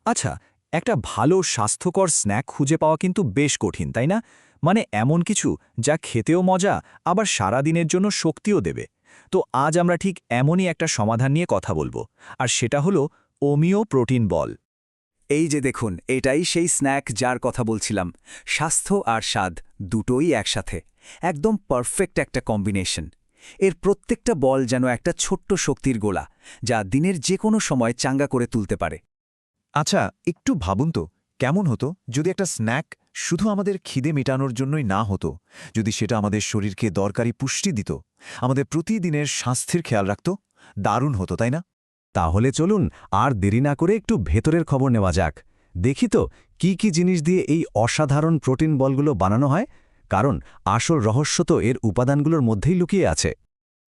আচ্ছা, একটা ভালো স্বাস্থ্যকর স্ন্যাক খুঁজে পাওয়া কিন্তু বেশ কঠিন, তাই না? মানে এমন কিছু যা খেতেও মজা, আবার সারাদিনের জন্য শক্তিও দেবে। তো আজ আমরা ঠিক এমনই একটা সমাধান নিয়ে কথা বলবো, আর সেটা হলো ওমিও প্রোটিন বল। এই যে দেখুন, এটাই সেই স্ন্যাক যার কথা বলছিলাম। স্বাস্থ্য আর স্বাদ দুটোই একসাথে, একদম পারফেক্ট একটা কম্বিনেশন। এর প্রত্যেকটা বল যেন একটা ছোট্ট শক্তির গোলা, যা দিনের যে কোনো সময় চাঙ্গা করে তুলতে পারে। আচ্ছা, একটু ভাবুন তো, কেমন হতো যদি একটা স্ন্যাক শুধু আমাদের খিদে মেটানোর জন্যই না হতো, যদি সেটা আমাদের শরীরকে দরকারি পুষ্টি দিত, আমাদের প্রতিদিনের স্বাস্থ্যের খেয়াল রাখত? দারুণ হতো, তাই না? তাহলে চলুন আর দেরি না করে একটু ভেতরের খবর নেওয়া যাক। দেখি তো কি জিনিস দিয়ে এই অসাধারণ প্রোটিন বলগুলো বানানো হয়, কারণ আসল রহস্য তো এর উপাদানগুলোর মধ্যেই লুকিয়ে আছে।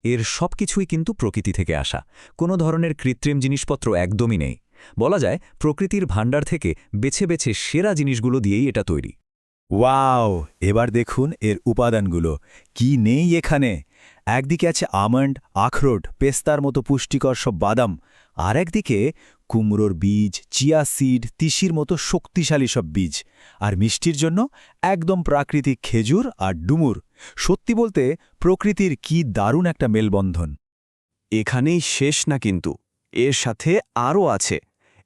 এর সবকিছুই কিন্তু প্রকৃতি থেকে আসা, কোনো ধরনের কৃত্রিম জিনিসপত্র একদমই নেই। বলা যায় প্রকৃতির ভাণ্ডার থেকে বেছে বেছে সেরা জিনিসগুলো দিয়েই এটা তৈরি। ওয়াও! এবার দেখুন এর উপাদানগুলো কি নেই এখানে। একদিকে আছে আমন্ড, আখরোট, পেস্তার মতো পুষ্টিকর সব বাদাম, আর একদিকে কুমড়োর বীজ, চিয়া সিড, তিসির মতো শক্তিশালী সব বীজ, আর মিষ্টির জন্য একদম প্রাকৃতিক খেজুর আর ডুমুর। সত্যি বলতে প্রকৃতির কি দারুণ একটা মেলবন্ধন। এখানেই শেষ না কিন্তু, এর সাথে আরও আছে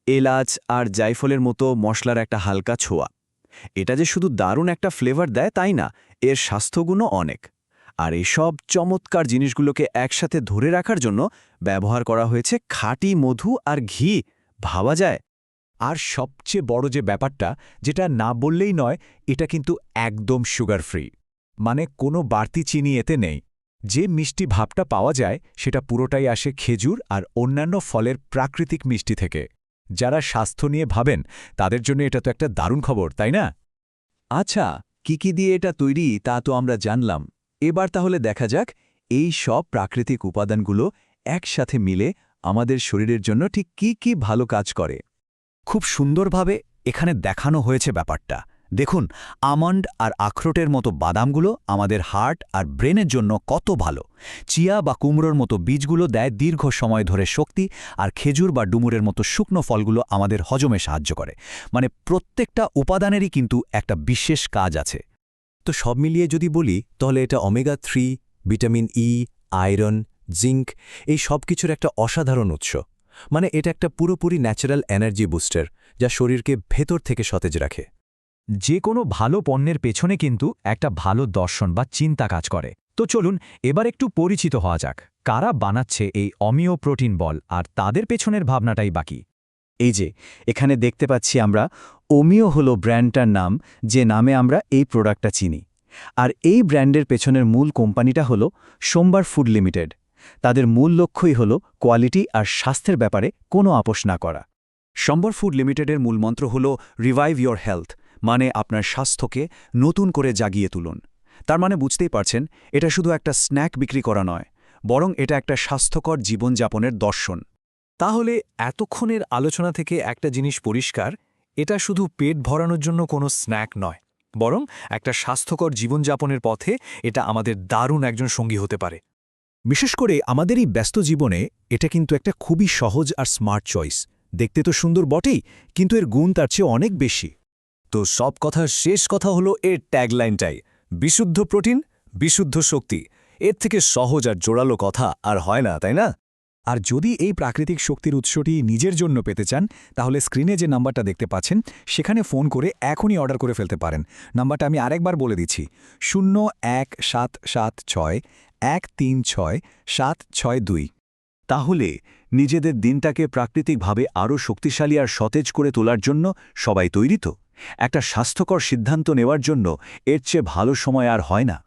এলাচ আর জায়ফলের মতো মশলার একটা হালকা ছোঁয়া। এটা যে শুধু দারুণ একটা ফ্লেভার দেয় তাই না, এর স্বাস্থ্যগুণও অনেক। আর এসব চমৎকার জিনিসগুলোকে একসাথে ধরে রাখার জন্য ব্যবহার করা হয়েছে খাঁটি মধু আর ঘি। ভাবা যায়? আর সবচেয়ে বড় যে ব্যাপারটা, যেটা না বললেই নয়, এটা কিন্তু একদম সুগার ফ্রি। মানে কোনো বাড়তি চিনি এতে নেই। যে মিষ্টি ভাবটা পাওয়া যায় সেটা পুরোটাই আসে খেজুর আর অন্যান্য ফলের প্রাকৃতিক মিষ্টি থেকে। যারা স্বাস্থ্য নিয়ে ভাবেন তাদের জন্য এটা তো একটা দারুণ খবর, তাই না? আচ্ছা, কি দিয়ে এটা তৈরি তা তো আমরা জানলাম। এবার তাহলে দেখা যাক এই সব প্রাকৃতিক উপাদানগুলো একসাথে মিলে আমাদের শরীরের জন্য ঠিক কি ভালো কাজ করে। খুব সুন্দরভাবে এখানে দেখানো হয়েছে ব্যাপারটা। দেখুন, আমন্ড আর আখরোটের মতো বাদামগুলো আমাদের হার্ট আর ব্রেনের জন্য কত ভালো। চিয়া বা কুমড়োর মতো বীজগুলো দেয় দীর্ঘ সময় ধরে শক্তি, আর খেজুর বা ডুমুরের মতো শুকনো ফলগুলো আমাদের হজমে সাহায্য করে। মানে প্রত্যেকটা উপাদানেরই কিন্তু একটা বিশেষ কাজ আছে। তো সব মিলিয়ে যদি বলি, তাহলে এটা omega-3, vitamin E, iron, zinc, এই সব কিছুর একটা অসাধারণ উৎস। মানে এটা একটা পুরোপুরি ন্যাচারাল এনার্জি বুস্টার, যা শরীরকে ভেতর থেকে সতেজ রাখে। যে কোনো ভালো পণ্যের পেছনে কিন্তু একটা ভালো দর্শন বা চিন্তা কাজ করে। তো চলুন এবার একটু পরিচিত হওয়া যাক, কারা বানাচ্ছে এই অমিও প্রোটিন বল আর তাদের পেছনের ভাবনাটাই বাকি। এই যে এখানে দেখতে পাচ্ছি আমরা, ওমিও হলো ব্র্যান্ডটার নাম, যে নামে আমরা এই প্রোডাক্টটা চিনি। আর এই ব্র্যান্ডের পেছনের মূল কোম্পানিটা হলো সোমবার ফুড লিমিটেড। তাদের মূল লক্ষ্যই হলো কোয়ালিটি আর স্বাস্থ্যের ব্যাপারে কোনো আপোষ না করা। সম্বর ফুড লিমিটেডের মূলমন্ত্র হল রিভাইভ ইয়োর হেলথ, মানে আপনার স্বাস্থ্যকে নতুন করে জাগিয়ে তুলুন। তার মানে বুঝতেই পারছেন, এটা শুধু একটা স্ন্যাক বিক্রি করা নয়, বরং এটা একটা স্বাস্থ্যকর জীবনযাপনের দর্শন। তাহলে এতক্ষণের আলোচনা থেকে একটা জিনিস পরিষ্কার, এটা শুধু পেট ভরানোর জন্য কোনো স্ন্যাক নয়, বরং একটা স্বাস্থ্যকর জীবনযাপনের পথে এটা আমাদের দারুণ একজন সঙ্গী হতে পারে। বিশেষ করে আমাদের এই ব্যস্ত জীবনে এটা কিন্তু একটা খুবই সহজ আর স্মার্ট চয়েস। দেখতে তো সুন্দর বটেই, কিন্তু এর গুণ তার চেয়ে অনেক বেশি। তো সব কথার শেষ কথা হলো এর ট্যাগলাইনটাই, বিশুদ্ধ প্রোটিন, বিশুদ্ধ শক্তি। এর থেকে সহজ আর জোরালো কথা আর হয় না, তাই না? আর যদি এই প্রাকৃতিক শক্তির উৎসটি নিজের জন্য পেতে চান, তাহলে স্ক্রিনে যে নাম্বারটা দেখতে পাচ্ছেন সেখানে ফোন করে এখনই অর্ডার করে ফেলতে পারেন। নাম্বারটা আমি আরেকবার বলে দিচ্ছি, 01776136762। তাহলে নিজেদের দিনটাকে প্রাকৃতিকভাবে আরও শক্তিশালী আর সতেজ করে তোলার জন্য সবাই তৈরি তো? একটা স্বাস্থ্যকর সিদ্ধান্ত নেওয়ার জন্য এর চেয়ে ভালো সময় আর হয় না।